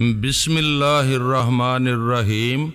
بسم اللہ الرحمن الرحیم۔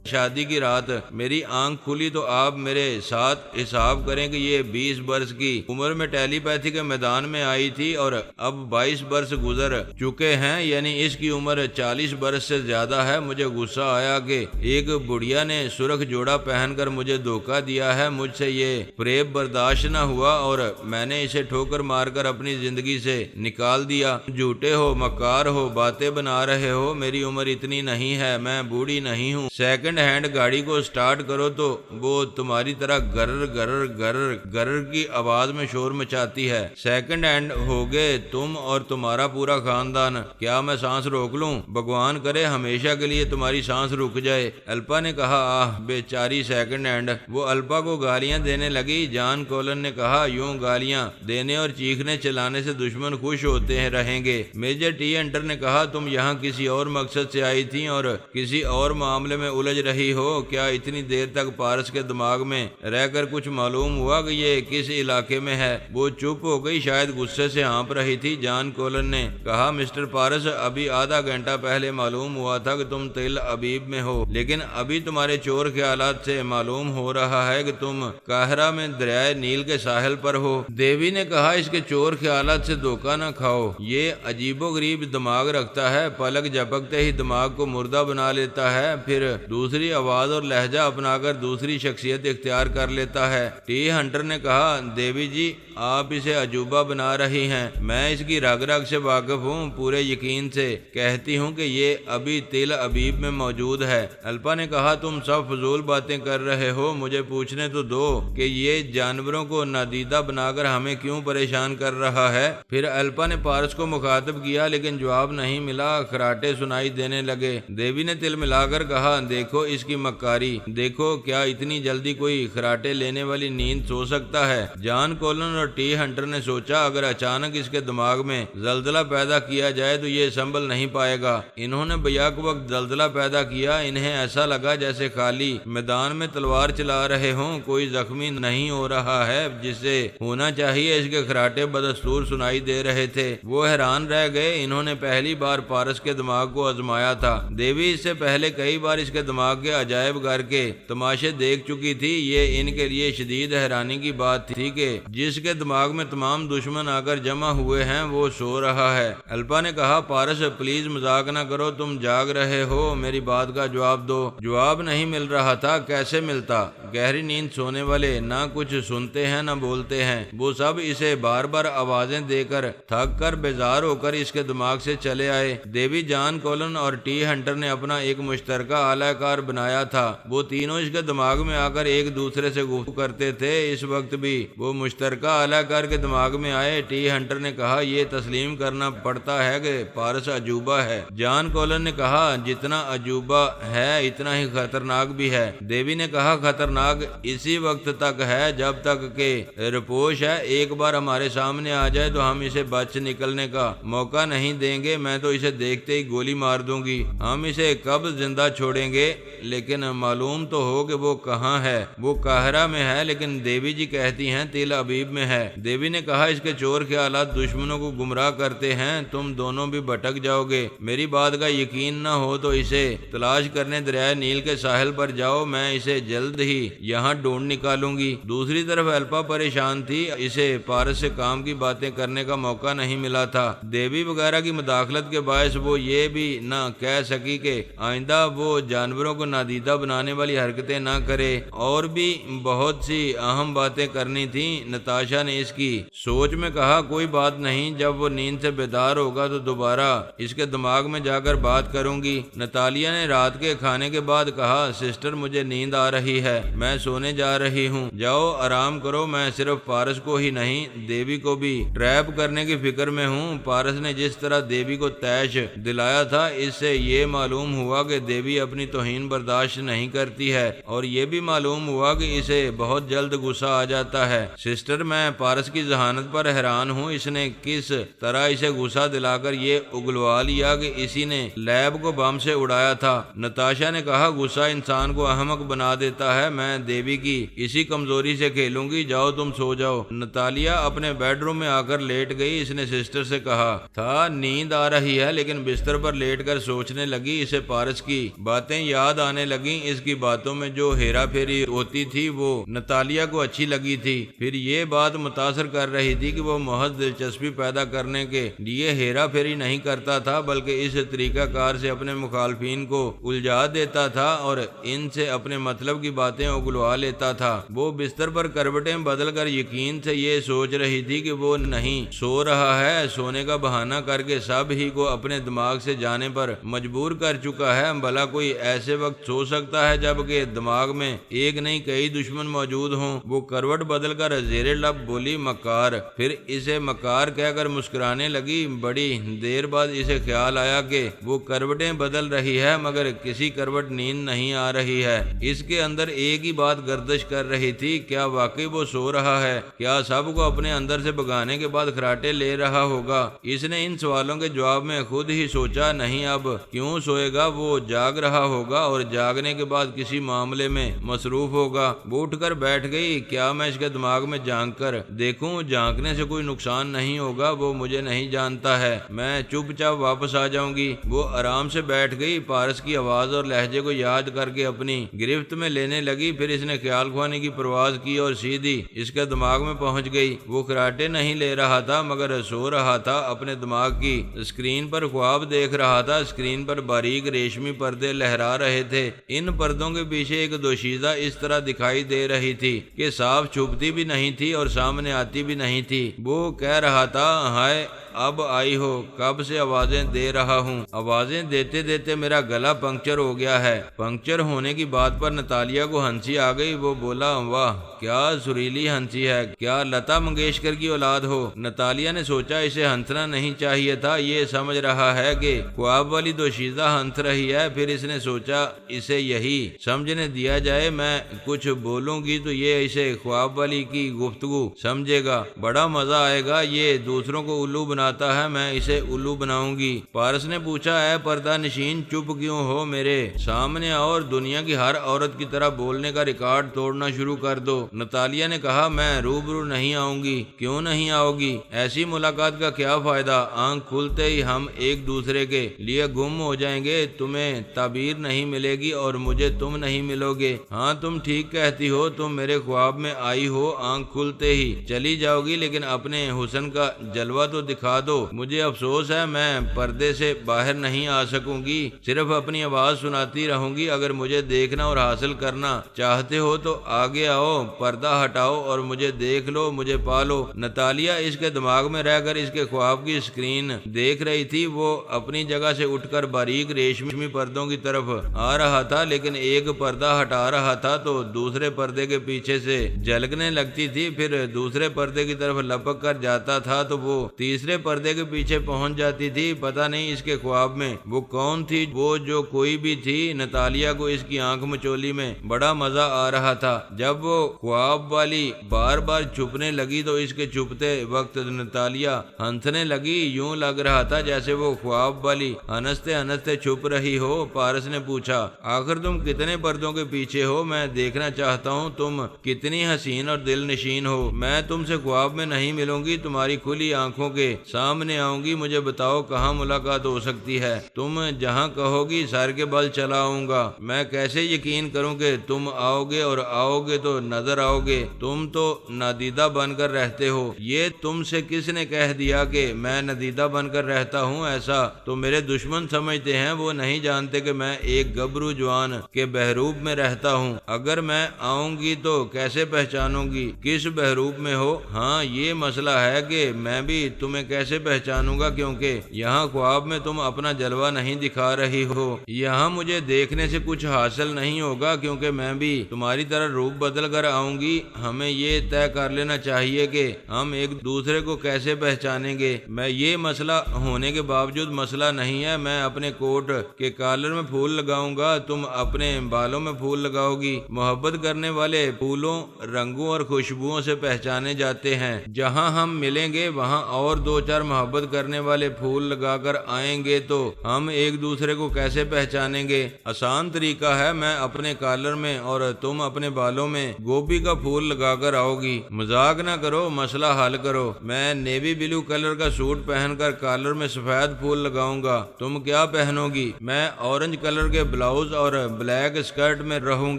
شادی کی رات میری آنکھ کھلی تو آپ میرے ساتھ حساب کریں کہ یہ 20 برس کی عمر میں ٹیلی پیتھی کے میدان میں آئی تھی اور اب 22 برس گزر چکے ہیں، یعنی اس کی عمر 40 برس سے زیادہ ہے۔ مجھے غصہ آیا کہ ایک بڑھیا نے سرخ جوڑا پہن کر مجھے دھوکہ دیا ہے۔ مجھ سے یہ فریب برداشت نہ ہوا اور میں نے اسے ٹھوکر مار کر اپنی زندگی سے نکال دیا۔ جھوٹے ہو، مکار ہو، باتیں بنا رہے ہو، میری عمر اتنی نہیں ہے، میں بوڑھی نہیں ہوں۔ سیکنڈ ہینڈ گاڑی کو سٹارٹ کرو تو وہ تمہاری طرح گرر گرر گرر گرر کی آواز میں شور مچاتی ہے۔ سیکنڈ ہینڈ ہوگے تم اور تمہارا پورا خاندان۔ کیا میں سانس روک لوں؟ بھگوان کرے ہمیشہ کے لیے تمہاری سانس رک جائے۔ الپا نے کہا، آہ بیچاری سیکنڈ ہینڈ۔ وہ الپا کو گالیاں دینے لگی۔ جان کولن نے کہا، یوں گالیاں دینے اور چیخنے چلانے سے دشمن خوش ہوتے رہیں گے۔ میجر ٹی ہنٹر نے کہا، تم یہاں کسی اور مقصد سے آئی تھی اور کسی اور معاملے میں الجھ رہی ہو۔ کیا اتنی دیر تک پارس کے دماغ میں رہ کر کچھ معلوم ہوا کہ یہ کس علاقے میں ہے؟ وہ چپ ہو گئی، شاید غصے سے ہانپ رہی تھی۔ جان کولن نے کہا، مسٹر پارس، ابھی آدھا گھنٹہ پہلے معلوم ہوا تھا کہ تم تل ابیب میں ہو، لیکن ابھی تمہارے چور خیالات سے معلوم ہو رہا ہے کہ تم قاہرہ میں دریائے نیل کے ساحل پر ہو۔ دیوی نے کہا، اس کے چور خیالات سے دھوکہ نہ کھاؤ، یہ عجیب و غریب دماغ رکھتا ہے، پلک جھپکتے ہی دماغ کو مردہ بنا لیتا ہے، پھر دوسری آواز اور لہجہ اپنا کر دوسری شخصیت اختیار کر لیتا ہے۔ ٹی ہنٹر نے کہا، دیوی جی آپ اسے عجوبہ بنا رہی ہیں، میں اس کی رگ رگ سے واقف ہوں، پورے یقین سے کہتی ہوں کہ یہ ابھی تل ابیب میں موجود ہے۔ الپا نے کہا، تم سب فضول باتیں کر رہے ہو، مجھے پوچھنے تو دو کہ یہ جانوروں کو نادیدہ بنا کر ہمیں کیوں پریشان کر رہا ہے۔ پھر الپا نے پارس کو مخاطب کیا لیکن جواب نہیں ملا، خراٹے سنائی دینے لگے۔ دیوی نے تل ملا کر کہا، دیکھو اس کی مکاری، دیکھو کیا اتنی جلدی کوئی خراٹے لینے والی نیند سو سکتا ہے؟ جان کولن اور ٹی ہنٹر نے سوچا، اگر اچانک اس کے دماغ میں زلزلہ پیدا کیا جائے تو یہ سنبھل نہیں پائے گا۔ انہوں نے بیک وقت زلزلہ پیدا کیا، انہیں ایسا لگا جیسے خالی میدان میں تلوار چلا رہے ہوں، کوئی زخمی نہیں ہو رہا ہے جس سے ہونا چاہیے۔ اس کے خراٹے بدستور سنائی دے رہے تھے۔ وہ حیران رہ گئے، انہوں نے پہلی بار پارس کے دماغ کو آزمایا تھا۔ دیوی اس سے پہلے کئی بار اس کے دماغ کے عجائب گھر کے تماشے دیکھ چکی تھی۔ یہ ان کے لیے شدید حیرانی کی بات تھی کہ جس کے دماغ میں تمام دشمن آ کر جمع ہوئے ہیں وہ سو رہا ہے۔ الپا نے کہا، پارس پلیز مذاق نہ کرو، تم جاگ رہے ہو، میری بات کا جواب دو۔ جواب نہیں مل رہا تھا، کیسے ملتا؟ گہری نیند سونے والے نہ کچھ سنتے ہیں نہ بولتے ہیں۔ وہ سب اسے بار بار آوازیں دے کر تھک کر بیزار ہو کر اس کے دماغ سے چلے آئے۔ دیوی، جان کولن اور ٹی ہنٹر نے اپنا ایک مشترکہ اعلی کار بنایا تھا۔ وہ تینوں اس کے دماغ میں آ کر ایک دوسرے سے گفتگو کرتے تھے۔ اس وقت بھی وہ مشترکہ اعلی کار کے دماغ میں آئے۔ ٹی ہنٹر نے کہا، یہ تسلیم کرنا پڑتا ہے کہ پارس عجوبہ ہے۔ جان کولن نے کہا، جتنا عجوبہ ہے اتنا ہی خطرناک بھی ہے۔ دیوی نے کہا، خطرناک اسی وقت تک ہے جب تک کہ رپوش ہے، ایک بار ہمارے سامنے آ جائے تو ہم اسے بچ نکلنے کا موقع نہیں دیں گے، میں تو اسے دیکھتے ہی گولی مار دوں گی۔ ہم اسے کب زندہ چھوڑیں گے؟ لیکن معلوم تو ہو کہ وہ کہاں ہے۔ وہ قاہرہ میں ہے، لیکن دیوی جی کہتی ہیں تل ابیب میں ہے۔ دیوی نے کہا، اس کے چور خیالات دشمنوں کو گمراہ کرتے ہیں، تم دونوں بھی بھٹک جاؤ گے۔ میری بات کا یقین نہ ہو تو اسے تلاش کرنے دریائے نیل کے ساحل پر جاؤ، میں اسے جلد ہی یہاں ڈھونڈ نکالوں گی۔ دوسری طرف الپا پریشان تھی، اسے پارس سے کام کی باتیں کرنے کا موقع نہیں ملا تھا۔ دیوی وغیرہ کی مداخلت کے باعث وہ یہ بھی نہ کہہ سکی کہ آئندہ وہ جانوروں کو نادیدہ بنانے والی حرکتیں نہ کرے، اور بھی بہت سی اہم باتیں کرنی تھیں۔ نتاشا نے اس کی سوچ میں کہا، کوئی بات نہیں، جب وہ نیند سے بیدار ہوگا تو دوبارہ اس کے دماغ میں جا کر بات کروں گی۔ نتالیا نے رات کے کھانے کے بعد کہا، سسٹر مجھے نیند آ رہی ہے، میں سونے جا رہی ہوں، جاؤ آرام کرو، میں صرف پارس کو ہی نہیں دیوی کو بھی ٹریپ کرنے کی فکر میں ہوں۔ پارس نے جس طرح دیوی کو تیش دلایا تھا، اس سے یہ معلوم ہوا کہ دیوی اپنی توہین توہین برداشت نہیں کرتی ہے، اور یہ بھی معلوم ہوا کہ اسے بہت جلد غصہ آ جاتا ہے۔ سسٹر، میں پارس کی ذہانت پر حیران ہوں، اس نے کس طرح اسے غصہ دلا کر یہ اگلوا لیا کہ اسی نے لیب کو بم سے اڑایا تھا۔ نتاشا نے کہا، غصہ انسان کو احمق بنا دیتا ہے، میں دیوی کی اسی کمزوری سے کھیلوں گی، جاؤ تم سو جاؤ۔ نتالیا اپنے بیڈ روم میں آ کر لیٹ گئی۔ اس نے سسٹر سے کہا تھا نیند آ رہی ہے، لیکن بستر پر لیٹ کر سوچنے لگی۔ اسے پارس کی باتیں یاد آنے لگیں، اس کی باتوں میں جو ہیرا پھیری ہوتی تھی وہ نتالیا کو اچھی لگی تھی، پھر یہ بات متاثر کر رہی تھی کہ وہ محض دلچسپی پیدا کرنے کے لیے ہیرا پھیری نہیں کرتا تھا، بلکہ اس طریقہ کار سے اپنے مخالفین کو الجھا دیتا تھا اور ان سے اپنے مطلب کی باتیں اگلوا لیتا تھا۔ وہ بستر پر کروٹیں بدل کر یقین سے یہ سوچ رہی تھی کہ وہ نہیں سو رہا ہے، سونے کا بہانہ کر کے سب ہی کو اپنے دماغ سے جانے پر مجبور کر چکا ہے۔ بھلا کوئی ایسے وقت سو سکتا ہے جب کہ دماغ میں ایک نہیں کئی دشمن موجود ہوں؟ وہ کروٹ بدل کر زیر لب بولی، مکار۔ پھر اسے مکار کہہ کر مسکرانے لگی۔ بڑی دیر بعد اسے خیال آیا کہ وہ کروٹیں بدل رہی ہے مگر کسی کروٹ نیند نہیں آ رہی ہے۔ اس کے اندر ایک ہی بات گردش کر رہی تھی، کیا واقعی وہ سو رہا ہے؟ کیا سب کو اپنے اندر سے بھگانے کے بعد خراٹے لے رہا ہوگا؟ اس نے ان سوالوں کے جواب میں خود ہی سوچا، نہیں اب کیوں سوئے گا، وہ جاگ رہا ہوگا اور جاگنے کے بعد کسی معاملے میں مصروف ہوگا۔ وہ اٹھ کر بیٹھ گئی۔ کیا میں اس کے دماغ میں جھانک کر دیکھوں؟ جھانکنے سے کوئی نقصان نہیں ہوگا، وہ مجھے نہیں جانتا ہے، میں چپ چاپ واپس آ جاؤں گی۔ وہ آرام سے بیٹھ گئی، پارس کی آواز اور لہجے کو یاد کر کے اپنی گرفت میں لینے لگی۔ پھر اس نے خیال خوانے کی پرواز کی اور سیدھی اس کے دماغ میں پہنچ گئی۔ وہ خراٹے نہیں لے رہا تھا مگر سو رہا تھا، اپنے دماغ کی اسکرین پر خواب دیکھ رہا تھا۔ اسکرین پر باریک ریشمی پردے لہرا رہے تھے، ان پردوں کے پیچھے ایک دوشیزہ اس طرح دکھائی دے رہی تھی کہ صاف چھپتی بھی نہیں تھی اور سامنے آتی بھی نہیں تھی۔ وہ کہہ رہا تھا، ہائے اب آئی ہو، کب سے آوازیں دے رہا ہوں، آوازیں دیتے دیتے میرا گلا پنکچر ہو گیا ہے۔ پنکچر ہونے کی بات پر نتالیا کو ہنسی آ گئی۔ وہ بولا، واہ کیا سریلی ہنسی ہے، کیا لتا منگیشکر کی اولاد ہو؟ نتالیا نے سوچا اسے ہنسنا نہیں چاہیے تھا، یہ سمجھ رہا ہے کہ خواب والی دوشیزہ ہنس رہی ہے۔ پھر اس نے سوچا اسے یہی سمجھنے دیا جائے، میں کچھ بولوں گی تو یہ اسے خواب والی کی گفتگو سمجھے گا، بڑا مزہ آئے گا، یہ دوسروں کو الو بناتا ہے، میں اسے الو بناؤں گی۔ پارس نے پوچھا، اے پردہ نشین چپ کیوں ہو، میرے سامنے آؤ اور دنیا کی ہر عورت کی طرح بولنے کا ریکارڈ توڑنا شروع کر دو۔ نتالیا نے کہا، میں روبرو نہیں آؤں گی۔ کیوں نہیں آؤ گی؟ ایسی ملاقات کا کیا فائدہ؟ آنکھ کھلتے ہی ہم ایک دوسرے کے لیے گم ہو جائیں گے، تمہیں تعبیر نہیں ملے گی اور مجھے تم نہیں ملو گے۔ ہاں تم ٹھیک کہتی ہو، تم میرے خواب میں آئی ہو، آنکھ کھلتے ہی چلی جاؤ گی، لیکن اپنے حسن کا جلوہ تو دکھا دو۔ مجھے افسوس ہے میں پردے سے باہر نہیں آ سکوں گی، صرف اپنی آواز سناتی رہوں گی۔ اگر مجھے دیکھنا اور حاصل کرنا چاہتے ہو تو آگے آؤ، پردہ ہٹاؤ اور مجھے دیکھ لو، مجھے پالو۔ نتالیا اس کے دماغ میں رہ کر اس کے خواب کی اسکرین دیکھ رہی تھی۔ وہ اپنی جگہ سے اٹھ کر باریک ریشمی پردوں کی طرف آ رہا تھا، لیکن ایک پردہ ہٹا رہا تھا تو دوسرے پردے کے پیچھے سے جھلکنے لگتی تھی، پھر دوسرے پردے کی طرف لپک کر جاتا تھا تو وہ تیسرے پردے کے پیچھے پہنچ جاتی تھی۔ پتہ نہیں اس کے خواب میں وہ کون تھی، وہ جو کوئی بھی تھی، نتالیا کو اس کی آنکھ مچولی میں بڑا مزہ آ رہا تھا۔ جب وہ خواب والی بار بار چھپنے لگی تو اس کے چھپتے وقت نتالیا ہنسنے لگی، یوں لگ رہا تھا جیسے وہ خواب والی ہنستے ہنستے چھپ رہی ہو۔ پارس نے پوچھا، آخر تم کتنے پردوں کے پیچھے ہو؟ میں دیکھنا چاہتا ہوں تم کتنی حسین اور دل نشین ہو۔ میں تم سے خواب میں نہیں ملوں گی، تمہاری کھلی آنکھوں کے سامنے آؤں گی۔ مجھے بتاؤ کہاں ملاقات ہو سکتی ہے؟ تم جہاں کہو گی سر کے بل چلا آؤں گا۔ میں کیسے یقین کروں کہ تم آؤ گے، اور آؤ گے تو نظر آؤ گے؟ تم تو نادیدہ بن کر رہتے ہو۔ یہ تم سے کس نے کہہ دیا کہ میں نادیدہ بن کر رہتا ہوں؟ ایسا تو میرے دشمن سمجھتے ہیں، وہ نہیں جانتے کہ میں ایک گبرو جوان کے بحروب میں رہتا ہوں۔ اگر میں آؤں گی تو کیسے پہچانوں گی کس بحروب میں ہو؟ ہاں یہ مسئلہ ہے کہ میں بھی تمہیں کیسے کیسے پہچانوں گا، کیونکہ یہاں خواب میں تم اپنا جلوہ نہیں دکھا رہی ہو۔ یہاں مجھے دیکھنے سے کچھ حاصل نہیں ہوگا، کیونکہ میں بھی تمہاری طرح روپ بدل کر آؤں گی۔ ہمیں یہ طے کر لینا چاہیے کہ ہم ایک دوسرے کو کیسے پہچانیں گے۔ میں یہ مسئلہ ہونے کے باوجود مسئلہ نہیں ہے، میں اپنے کوٹ کے کالر میں پھول لگاؤں گا، تم اپنے بالوں میں پھول لگاؤ گی۔ محبت کرنے والے پھولوں، رنگوں اور خوشبوؤں سے پہچانے جاتے ہیں۔ جہاں ہم ملیں گے وہاں اور دو چار محبت کرنے والے پھول لگا کر آئیں گے تو ہم ایک دوسرے کو کیسے پہچانیں گے؟ آسان طریقہ ہے، میں اپنے کالر میں اور تم اپنے بالوں میں گوبھی کا پھول لگا کر آؤ گی۔ مذاق نہ کرو، مسئلہ حل کرو۔ میں نیوی بلو کلر کا سوٹ پہن کر کالر میں سفید پھول لگاؤں گا، تم کیا پہنو گی؟ میں اورنج کلر کے بلاؤز اور بلیک اسکرٹ میں رہوں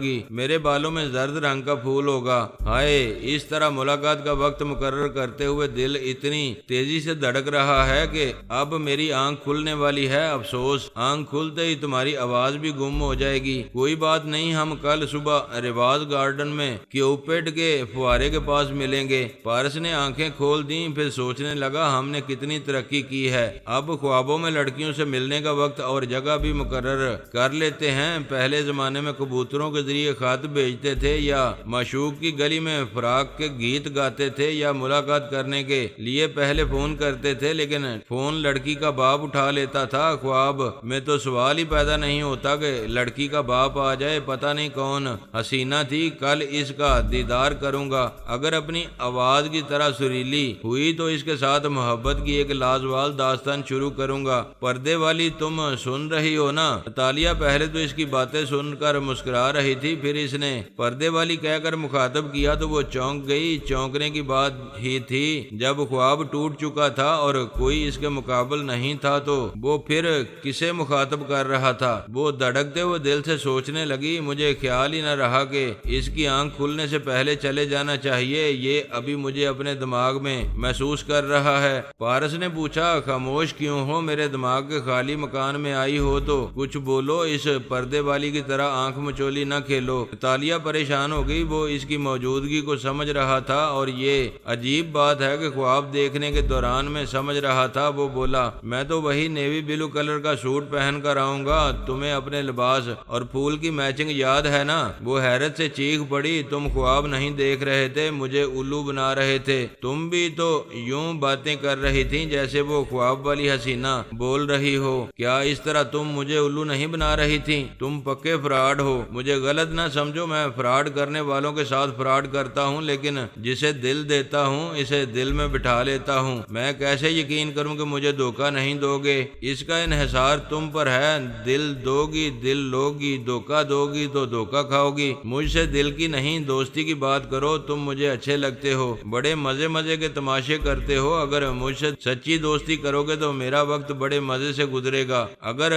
گی، میرے بالوں میں زرد رنگ کا پھول ہوگا۔ ہائے، اس طرح ملاقات کا وقت مقرر کرتے ہوئے دل اتنی تیزی سے دھڑک رہا ہے کہ اب میری آنکھ کھلنے والی ہے۔ افسوس، آنکھ کھلتے ہی تمہاری آواز بھی گم ہو جائے گی۔ کوئی بات نہیں، ہم کل صبح رواز گارڈن میں کیوپیڈ کے فوارے کے پاس ملیں گے۔ پارس نے آنکھیں کھول دیں، پھر سوچنے لگا ہم نے کتنی ترقی کی ہے۔ اب خوابوں میں لڑکیوں سے ملنے کا وقت اور جگہ بھی مقرر کر لیتے ہیں۔ پہلے زمانے میں کبوتروں کے ذریعے خط بھیجتے تھے، یا معشوق کی گلی میں فراق کے گیت گاتے تھے، یا ملاقات کرنے کے لیے پہلے فون کرتے تھے، لیکن فون لڑکی کا باپ اٹھا لیتا تھا۔ خواب میں تو سوال ہی پیدا نہیں ہوتا کہ لڑکی کا باپ آ جائے، پتہ نہیں کون حسینہ تھی، کل اس کا دیدار کروں گا۔ اگر اپنی آواز کی طرح سریلی ہوئی تو اس کے ساتھ محبت کی ایک لازوال داستان شروع کروں گا۔ پردے والی، تم سن رہی ہو نا؟ ناتالیہ پہلے تو اس کی باتیں سن کر مسکرا رہی تھی، پھر اس نے پردے والی کہہ کر مخاطب کیا تو وہ چونک گئی۔ چونکنے کی بات ہی تھی، جب خواب ٹوٹ چکا تھا اور کوئی اس کے مقابل نہیں تھا تو وہ پھر کسے مخاطب کر رہا تھا؟ وہ دھڑکتے ہوئے دل سے سوچنے لگی، مجھے خیال ہی نہ رہا کہ اس کی آنکھ کھلنے سے پہلے چلے جانا چاہیے، یہ ابھی مجھے اپنے دماغ میں محسوس کر رہا ہے۔ پارس نے پوچھا، خاموش کیوں ہو؟ میرے دماغ کے خالی مکان میں آئی ہو تو کچھ بولو، اس پردے والی کی طرح آنکھ مچولی نہ کھیلو۔ ناتالیہ پریشان ہو گئی، وہ اس کی موجودگی کو سمجھ رہا تھا اور یہ عجیب بات ہے کہ خواب دیکھنے کے دوران میں سمجھ رہا تھا۔ وہ بولا، میں تو وہی نیوی بلو کلر کا سوٹ پہن کر آؤں گا، تمہیں اپنے لباس اور پھول کی میچنگ یاد ہے نا؟ وہ حیرت سے چیخ پڑی، تم خواب نہیں دیکھ رہے تھے، مجھے الو بنا رہے تھے۔ تم بھی تو یوں باتیں کر رہی تھی جیسے وہ خواب والی حسینہ بول رہی ہو۔ کیا اس طرح تم مجھے الو نہیں بنا رہی تھی؟ تم پکے فراڈ ہو، مجھے غلط نہ سمجھو، میں فراڈ کرنے والوں کے ساتھ فراڈ کرتا ہوں، لیکن جسے دل دیتا ہوں اسے دل میں بٹھا لیتا ہوں۔ میں کیسے یقین کروں کہ مجھے دھوکہ نہیں دو گے؟ اس کا انحصار تم پر ہے، دل دو گی دل لو گی، دھوکہ دو گی تو دھوکہ کھاؤ گی۔ مجھ سے دل کی نہیں دوستی کی بات کرو، تم مجھے اچھے لگتے ہو، بڑے مزے کے تماشے کرتے ہو، اگر مجھ سے سچی دوستی کرو گے تو میرا وقت بڑے مزے سے گزرے گا۔ اگر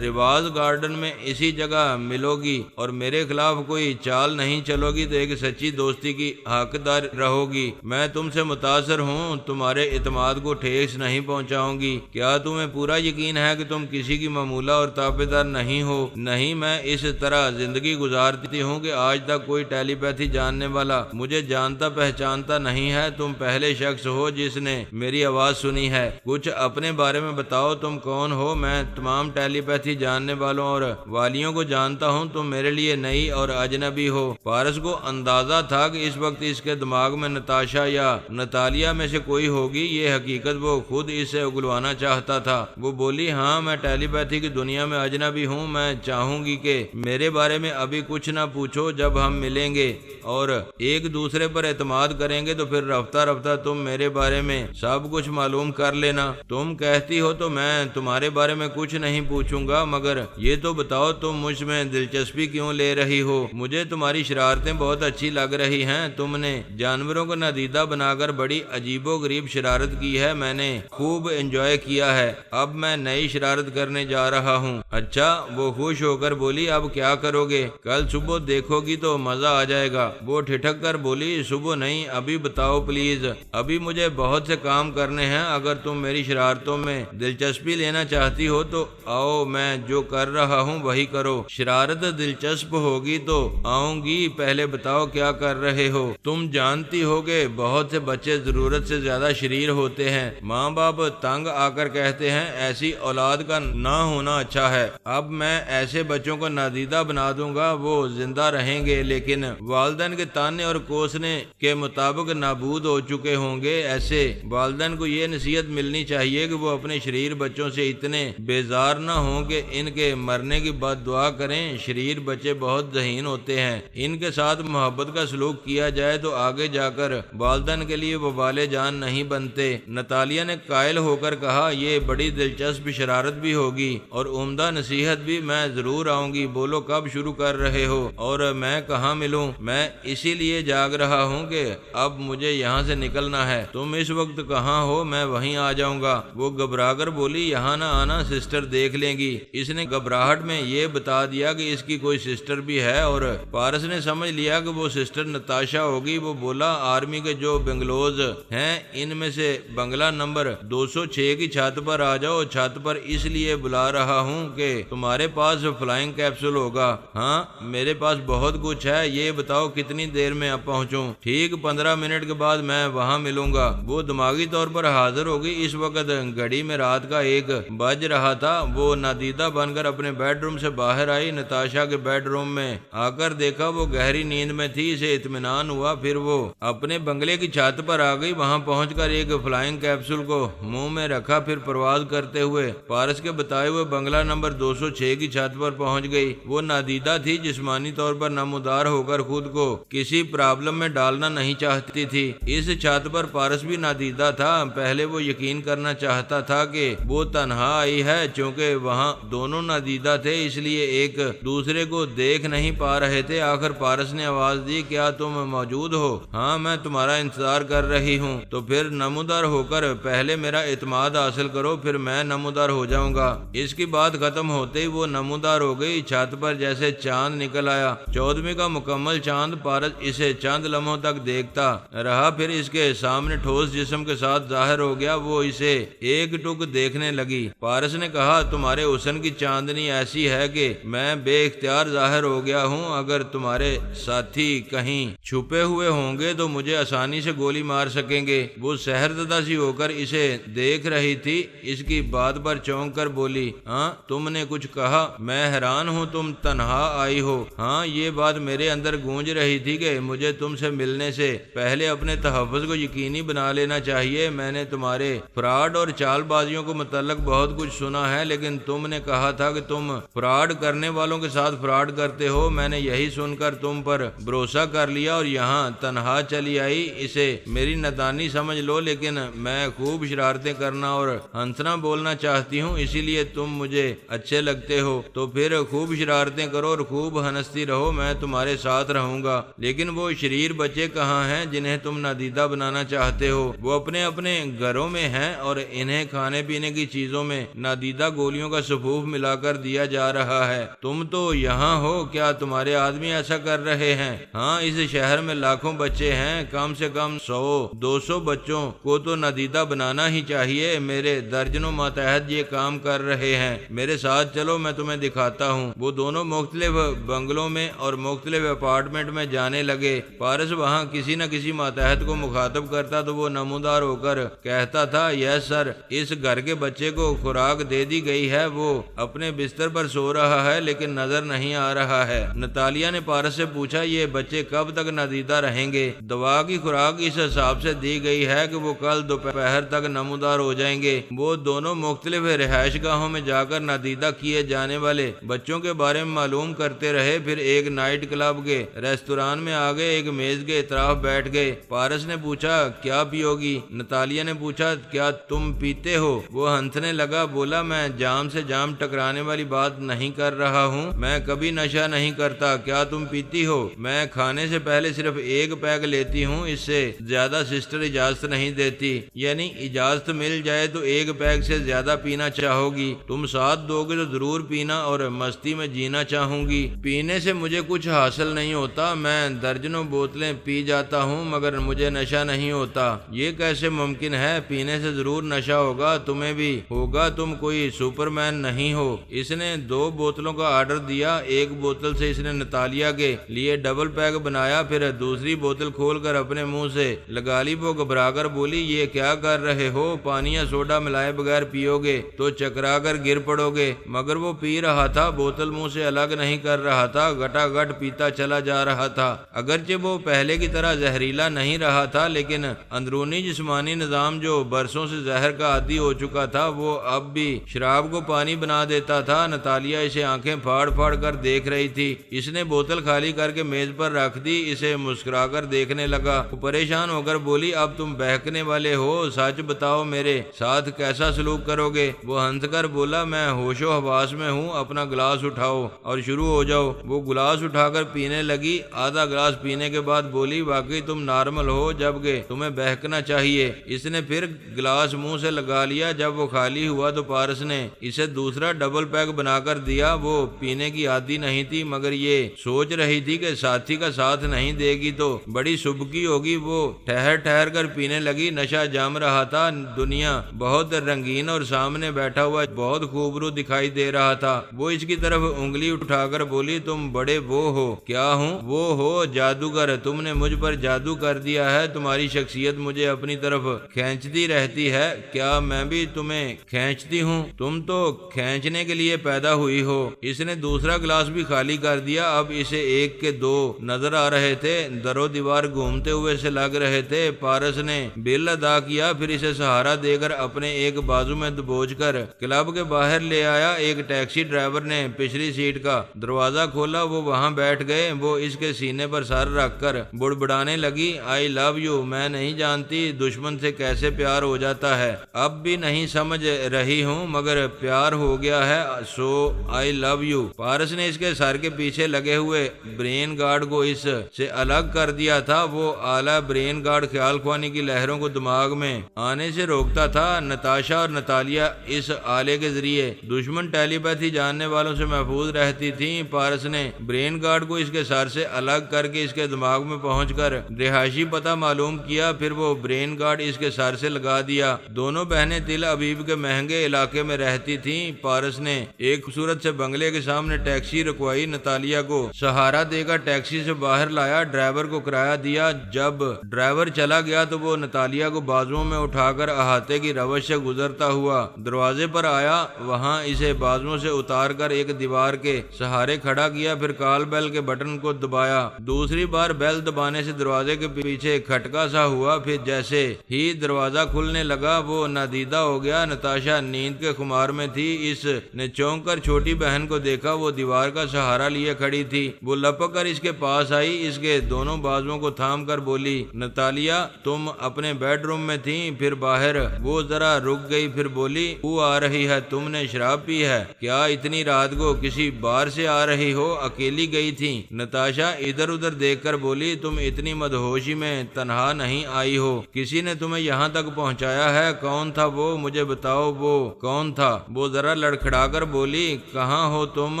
رواز گارڈن میں اسی جگہ ملو گی اور میرے خلاف کوئی چال نہیں چلو گی تو ایک سچی دوستی کی حقدار رہو گی۔ میں تم سے متاثر ہوں، تمہارے اعتماد کو ٹھیس نہیں پہنچاؤں گی۔ کیا تمہیں پورا یقین ہے کہ تم کسی کی معمولہ اور تابعدار نہیں ہو؟ نہیں، میں اس طرح زندگی گزارتی ہوں کہ آج تک کوئی ٹیلی پیتھی جاننے والا مجھے جانتا پہچانتا نہیں ہے۔ تم پہلے شخص ہو جس نے میری آواز سنی ہے۔ کچھ اپنے بارے میں بتاؤ، تم کون ہو؟ میں تمام ٹیلی پیتھی جاننے والوں اور والیوں کو جانتا ہوں، تم میرے لیے نئی اور اجنبی ہو۔ پارس کو اندازہ تھا کہ اس وقت اس کے دماغ میں نتاشا یا ناتالیہ میں سے کوئی ہوگی، یہ حقیقت وہ خود اسے اگلوانا چاہتا تھا۔ وہ بولی، ہاں میں ٹیلی پیتھی کی دنیا میں اجنبی ہوں، میں چاہوں گی کہ میرے بارے میں ابھی کچھ نہ پوچھو، جب ہم ملیں گے اور ایک دوسرے پر اعتماد کریں گے تو پھر رفتہ رفتہ تم میرے بارے میں سب کچھ معلوم کر لینا۔ تم کہتی ہو تو میں تمہارے بارے میں کچھ نہیں پوچھوں گا، مگر یہ تو بتاؤ تم مجھ میں دلچسپی کیوں لے رہی ہو؟ مجھے تمہاری شرارتیں بہت اچھی لگ رہی ہیں، تم نے جانوروں کو نادیدہ بنا کر بڑی عجیب و غریب شرارت کی ہے، میں نے خوب انجوائے کیا ہے، اب میں نئی شرارت کرنے جا رہا ہوں۔ اچھا، وہ خوش ہو کر بولی، اب کیا کرو گے؟ کل صبح دیکھو گی تو مزہ آ جائے گا۔ وہ ٹھٹک کر بولی، صبح نہیں، ابھی بتاؤ پلیز، ابھی مجھے بہت سے کام کرنے ہیں، اگر تم میری شرارتوں میں دلچسپی لینا چاہتی ہو تو آؤ، میں جو کر رہا ہوں وہی کرو۔ شرارت دلچسپ ہوگی تو آؤں گی، پہلے بتاؤ کیا کر رہے ہو؟ تم جانتی ہو کہ بہت سے بچے ضرورت سے زیادہ شریر ہوتے ہیں۔ ماں باپ تنگ آ کر کہتے ہیں ایسی اولاد کا نہ ہونا اچھا ہے۔ اب میں ایسے بچوں کو نادیدہ بنا دوں گا، وہ زندہ رہیں گے لیکن والدین کے تانے اور کوسنے کے مطابق نابود ہو چکے ہوں گے۔ ایسے والدین کو یہ نصیحت ملنی چاہیے کہ وہ اپنے شریر بچوں سے اتنے بیزار نہ ہوں کہ ان کے مرنے کی بد دعا کریں۔ شریر بچے بہت ذہین ہوتے ہیں، ان کے ساتھ محبت کا سلوک کیا جائے تو آگے جا کر والدین کے لیے وبال جان نہیں بنتے۔ نتالیہ نے قائل ہو کر کہا، یہ بڑی دلچسپ شرارت بھی ہوگی اور عمدہ نصیحت بھی، میں ضرور آؤں گی۔ بولو کب شروع کر رہے ہو اور میں کہاں ملوں؟ میں اسی لیے جاگ رہا ہوں کہ اب مجھے یہاں سے نکلنا ہے۔ تم اس وقت کہاں ہو؟ میں وہیں آ جاؤں گا۔ وہ گھبرا کر بولی، یہاں نہ آنا، سسٹر دیکھ لیں گی۔ اس نے گھبراہٹ میں یہ بتا دیا کہ اس کی کوئی سسٹر بھی ہے اور پارس نے سمجھ لیا کہ وہ سسٹر نتاشا ہوگی۔ وہ بولا، آرمی کے جو بنگلوز ہیں ان میں سے بنگلہ نمبر 206 کی چھت پر آ جاؤ۔ چھت پر اس لیے بلا رہا ہوں کہ تمہارے پاس فلائنگ کیپسول ہوگا۔ ہاں میرے پاس بہت کچھ ہے، یہ بتاؤ کتنی دیر میں اب پہنچوں؟ ٹھیک 15 منٹ کے بعد میں وہاں ملوں گا۔ وہ دماغی طور پر حاضر ہوگی۔ اس وقت گھڑی میں رات کا 1 بج رہا تھا۔ وہ نادیدہ بن کر اپنے بیڈ روم سے باہر آئی۔ نتاشا کے بیڈ روم میں آ کر دیکھا وہ گہری نیند میں تھی۔ اسے اطمینان ہوا، پھر وہ اپنے بنگلے کی چھت پر آ گئی۔ وہاں پہنچ کر ایک فلائنگ کیپسول کو منہ میں رکھا، پھر پرواز کرتے ہوئے پارس کے بتائے ہوئے بنگلہ نمبر 206 کی چھت پر پہنچ گئی۔ وہ نادیدہ تھی، جسمانی طور پر نمودار ہو کر خود کو کسی پرابلم میں ڈالنا نہیں چاہتی تھی۔ اس چھت پر پارس بھی نادیدہ تھا۔ پہلے وہ یقین کرنا چاہتا تھا کہ وہ تنہا آئی ہے، چونکہ وہاں دونوں نادیدہ تھے اس لیے ایک دوسرے کو دیکھ نہیں پا رہے تھے۔ آخر پارس نے آواز دی، کیا تم موجود ہو؟ ہاں میں تمہارا انتظار کر رہی ہوں۔ تو پھر نمودار ہو کر پہلے میرا اعتماد حاصل کرو، پھر میں نمودار ہو جاؤں گا۔ اس کی بات ختم ہوتے ہی وہ نمودار ہو گئی۔ چھت پر جیسے چاند نکل آیا، 14ویں کا مکمل چاند۔ پارس اسے چند لمحوں تک دیکھتا رہا، پھر اس کے سامنے ٹھوس جسم کے ساتھ ظاہر ہو گیا۔ وہ اسے ایک ٹک دیکھنے لگی۔ پارس نے کہا، تمہارے حسن کی چاندنی ایسی ہے کہ میں بے اختیار ظاہر ہو گیا ہوں۔ اگر تمہارے ساتھی کہیں چھپے ہوئے ہوں گے تو مجھے آسانی سے گولی مار سکیں گے۔ وہ سحرزدہ سی ہو کر اسے دیکھ رہی تھی۔ اس کی بات پر چونک کر بولی، ہاں تم نے کچھ کہا؟ میں حیران ہوں، تم تنہا آئی ہو؟ ہاں یہ بات میرے اندر گونج رہی تھی کہ مجھے تم سے ملنے سے پہلے اپنے تحفظ کو یقینی بنا لینا چاہیے۔ میں نے تمہارے فراڈ اور چال بازیوں کو متعلق بہت کچھ سنا ہے، لیکن تم نے کہا تھا کہ تم فراڈ کرنے والوں کے ساتھ فراڈ کرتے ہو۔ میں نے یہی سن کر تم پر بھروسہ کر لیا اور یہاں تنہا چلی آئی۔ اسے میری نادانی سمجھ لو، لیکن میں خوب شرارتیں کرنا اور ہنسنا بولنا چاہتی ہوں، اسی لیے تم مجھے اچھے لگتے ہو۔ تو پھر خوب شرارتیں کرو اور خوب ہنستی رہو، میں تمہارے ساتھ رہوں گا۔ لیکن وہ شریر بچے کہاں ہیں جنہیں تم نادیدہ بنانا چاہتے ہو؟ وہ اپنے اپنے گھروں میں ہیں اور انہیں کھانے پینے کی چیزوں میں نادیدہ گولیوں کا صفوف ملا کر دیا جا رہا ہے۔ تم تو یہاں ہو، کیا تمہارے آدمی ایسا کر رہے ہیں؟ ہاں اس شہر میں لاکھوں بچے ہیں، کم سے کم 100-200 بچوں کو تو نادیدہ بنانا ہی چاہیے۔ میرے درجنوں ماتحت یہ کام کر رہے ہیں، میرے ساتھ چلو میں تمہیں دکھاتا ہوں۔ وہ دونوں مختلف بنگلوں میں اور مختلف اپارٹمنٹ میں جانے لگے۔ پارس وہاں کسی نہ کسی ماتحت کو مخاطب کرتا تو وہ نمودار ہو کر کہتا تھا، یس سر، اس گھر کے بچے کو خوراک دے دی گئی ہے، وہ اپنے بستر پر سو رہا ہے لیکن نظر نہیں آ رہا ہے۔ نتالیہ نے پارس سے پوچھا، یہ بچے کب تک نادیدہ رہیں گے؟ دوا کی خوراک اس حساب سے دی گئی ہے کہ وہ کل دوپہر تک نمودار ہو جائیں گے۔ وہ دونوں مختلف رہائش گاہوں میں جا کر نادیدہ کیے جانے والے بچوں کے بارے میں معلوم کرتے رہے، پھر ایک نائٹ کلب کے ریستوران میں آ گئے، ایک میز کے اطراف بیٹھ گئے۔ پارس نے پوچھا، کیا پیو گی؟ نتالیہ نے پوچھا، کیا تم پیتے ہو؟ وہ ہنسنے لگا، بولا، میں جام سے جام ٹکرانے والی بات نہیں کر رہا ہوں، میں کبھی نشہ نہیں کرتا۔ کیا تم پیتی ہو؟ میں کھانے سے پہلے صرف ایک پیگ لیتی ہوں، اس سے زیادہ سسٹر اجازت نہیں دیتی۔ یعنی اجازت مل جائے تو ایک پیگ سے زیادہ پینا چاہو گی؟ تم ساتھ دو گے تو ضرور پینا اور مستی میں جینا چاہوں گی۔ پینے سے مجھے کچھ حاصل نہیں ہوتا، میں درجنوں بوتلیں پی جاتا ہوں مگر مجھے نشہ نہیں ہوتا۔ یہ کیسے ممکن ہے؟ پینے سے ضرور نشہ ہوگا، تمہیں بھی ہوگا، تم کوئی سپر مین نہیں ہو۔ اس نے 2 بوتلوں کا آرڈر دیا۔ ایک بوتل سے اس نے نتالیہ کے لیے ڈبل پیگ بنایا، پھر دوسری بوتل کھول کر اپنے منہ سے لگا لی۔ وہ گھبرا کر بولی، یہ کیا کر رہے ہو؟ پانی یا سوڈا ملائے بغیر پیو گے تو چکرا کر گر پڑو گے۔ مگر وہ پی رہا تھا، بوتل منہ سے الگ نہیں کر رہا تھا، گٹا گٹ پیتا چلا جا رہا تھا۔ اگرچہ وہ پہلے کی طرح زہریلا نہیں رہا تھا، لیکن اندرونی جسمانی نظام جو برسوں سے زہر کا عادی ہو چکا تھا وہ اب بھی شراب کو پانی بنا دیتا تھا۔ نتالیہ اسے آنکھیں پھاڑ پھاڑ کر دیکھ رہی تھی۔ اس نے بوتل خالی کر کے میز پر رکھ دی، اسے مسکرا کر دیکھنے لگا۔ وہ پریشان ہو کر بولی، اب تم بہکنے والے ہو، سچ بتاؤ میرے ساتھ کیسا سلوک کرو گے؟ وہ ہنس کر بولا، میں ہوش و حواس میں ہوں، اپنا گلاس اٹھاؤ اور شروع ہو جاؤ۔ وہ گلاس اٹھا کر پینے لگی۔ آدھا گلاس پینے کے بعد بولی، واقعی تم نارمل ہو، جبکہ تمہیں بہکنا چاہیے۔ اس نے پھر گلاس منہ سے لگا لیا۔ جب وہ خالی ہوا تو پارس نے اسے دوسرا ڈبل پیک بنا کر دیا۔ وہ پینے کی عادی نہیں تھی، مگر یہ سوچ رہی تھی کہ ساتھی کا ساتھ نہیں دے گی تو بڑی سبکی ہوگی۔ وہ ٹھہر ٹھہر کر پینے لگی۔ نشہ جم رہا تھا، دنیا بہت رنگین اور سامنے بیٹھا ہوا بہت خوبرو دکھائی دے رہا تھا۔ وہ اس کی طرف انگلی اٹھا کر بولی، تم بڑے وہ ہو۔ کیا ہوں؟ وہ ہو جادوگر، تم نے مجھ پر جادو کر دیا ہے، تمہاری شخصیت مجھے اپنی طرف کھینچتی رہتی ہے۔ کیا میں بھی تمہیں کھینچتی ہوں؟ تم تو کھینچنے کے لیے پیدا ہوئی ہو۔ اس نے دوسرا گلاس بھی خالی کر دیا۔ اب اسے ایک کے دو نظر آ رہے تھے، درو دیوار گھومتے ہوئے سے لگ رہے تھے۔ پارس نے بل ادا کیا، پھر اسے سہارا دے کر اپنے ایک بازو میں دبوچ کر کلب کے باہر لے آیا۔ ایک ٹیکسی ڈرائیور نے پچھلی سیٹ کا دروازہ کھولا، وہ وہاں بیٹھ گئے۔ وہ اس کے سینے پر سر رکھ کر بڑبڑانے لگی، آئی لو یو، میں نہیں جانتی دشمن سے کیسے پیار ہو جاتا ہے، اب بھی نہیں سمجھ رہی ہوں، مگر پیار ہو گیا ہے، سو آئی لو یو۔ پارس نے اس کے سر کے پیچھے لگے ہوئے برین گارڈ کو اس سے الگ کر دیا تھا۔ وہ اعلیٰ برین گارڈ خیال خوانی کی لہروں کو دماغ میں آنے سے روکتا تھا۔ نتاشا اور نتالیہ اس آلے کے ذریعے دشمن ٹیلی پیتھی جاننے والوں سے محفوظ رہتی تھیں۔ پارس نے برین گارڈ کو اس کے سر سے الگ کر کے اس کے دماغ میں پہنچ کر رہائشی پتہ معلوم کیا، پھر وہ برین گارڈ اس کے سر سے لگا دیا۔ دونوں بہنیں تل ابیب کے مہنگے علاقے میں رہتی تھیں۔ پارس نے ایک خوبصورت سے بنگلے کے سامنے ٹیکسی رکوائی، نتالیہ کو سہارا دے کر ٹیکسی سے باہر لایا، ڈرائیور کو کرایہ دیا۔ جب ڈرائیور چلا گیا تو وہ نتالیہ کو بازوؤں میں اٹھا کر احاطے کی روش سے گزرتا ہوا دروازے پر آیا، وہاں اسے بازوؤں سے اتار کر ایک دیوار کے سہارے کھڑا کیا، پھر کال بیل کے بٹن کو دبایا۔ دوسری بار بیل دبانے سے دروازے کے پیچھے کھٹکا سا ہوا، پھر جیسے ہی دروازہ کھلنے لگا وہ نادیدہ ہو گیا۔ نتاشا نیند کے خمار میں تھی، اس نے چونک کر چھوٹی بہن کو دیکھا، وہ دیوار کا سہارا لیے کھڑی تھی۔ وہ لپک کر اس کے پاس آئی، اس کے دونوں بازوؤں کو تھام کر بولی، نتالیہ تم اپنے بیڈ روم میں تھی، پھر باہر؟ وہ ذرا رک گئی، پھر بولی، وہ آ رہی ہے، تم نے شراب پی ہے کیا؟ اتنی رات کو کسی بار سے آ رہی ہو؟ اکیلی گئی تھی؟ نتاشا ادھر ادھر دیکھ کر بولی، تم اتنی مدہوشی میں تنہا نہیں آئی ہو، کسی نے تمہیں یہاں تک پہنچایا ہے؟ کون تھا وہ؟ مجھے بتاؤ وہ کون تھا؟ وہ ذرا لڑکھڑا کر بولی، کہاں ہو تم؟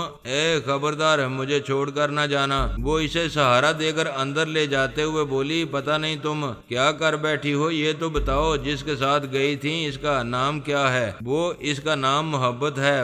اے خبردار، مجھے چھوڑ کر نہ جانا۔ وہ اسے سہارا دے کر اندر لے جاتے ہوئے بولی، پتہ نہیں تم کیا کر بیٹھی ہو، یہ تو بتاؤ جس کے ساتھ گئی تھی اس کا نام کیا ہے؟ وہ اس کا نام محبت ہے،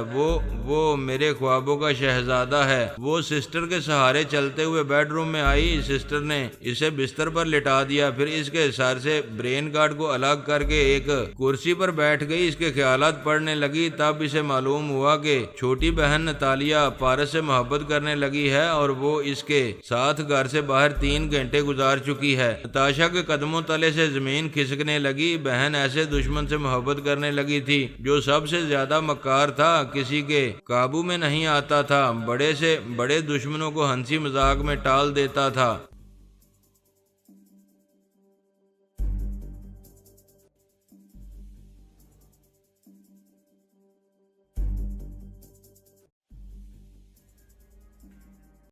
وہ میرے خوابوں کا شہزادہ ہے۔ وہ سسٹر کے سہارے چلتے ہوئے بیڈ روم میں آئی، سسٹر نے اسے بستر پر لٹا دیا، پھر اس کے سر سے برین گارڈ کو الگ کر کے ایک کرسی پر بیٹھ گئی، اس کے خیالات پڑھنے لگی۔ تب اسے معلوم ہوا کہ چھوٹی بہن نتالیہ پارس سے محبت کرنے لگی ہے اور وہ اس کے ساتھ گھر سے باہر 3 گھنٹے گزار چکی ہے۔ نتاشا کے قدموں تلے سے زمین کھسکنے لگی۔ بہن ایسے دشمن سے محبت کرنے لگی تھی جو سب سے زیادہ مکار تھا، کسی کے قابو میں نہیں آتا تھا، بڑے سے بڑے دشمنوں کو ہنسی مذاق میں ٹال دیتا تھا۔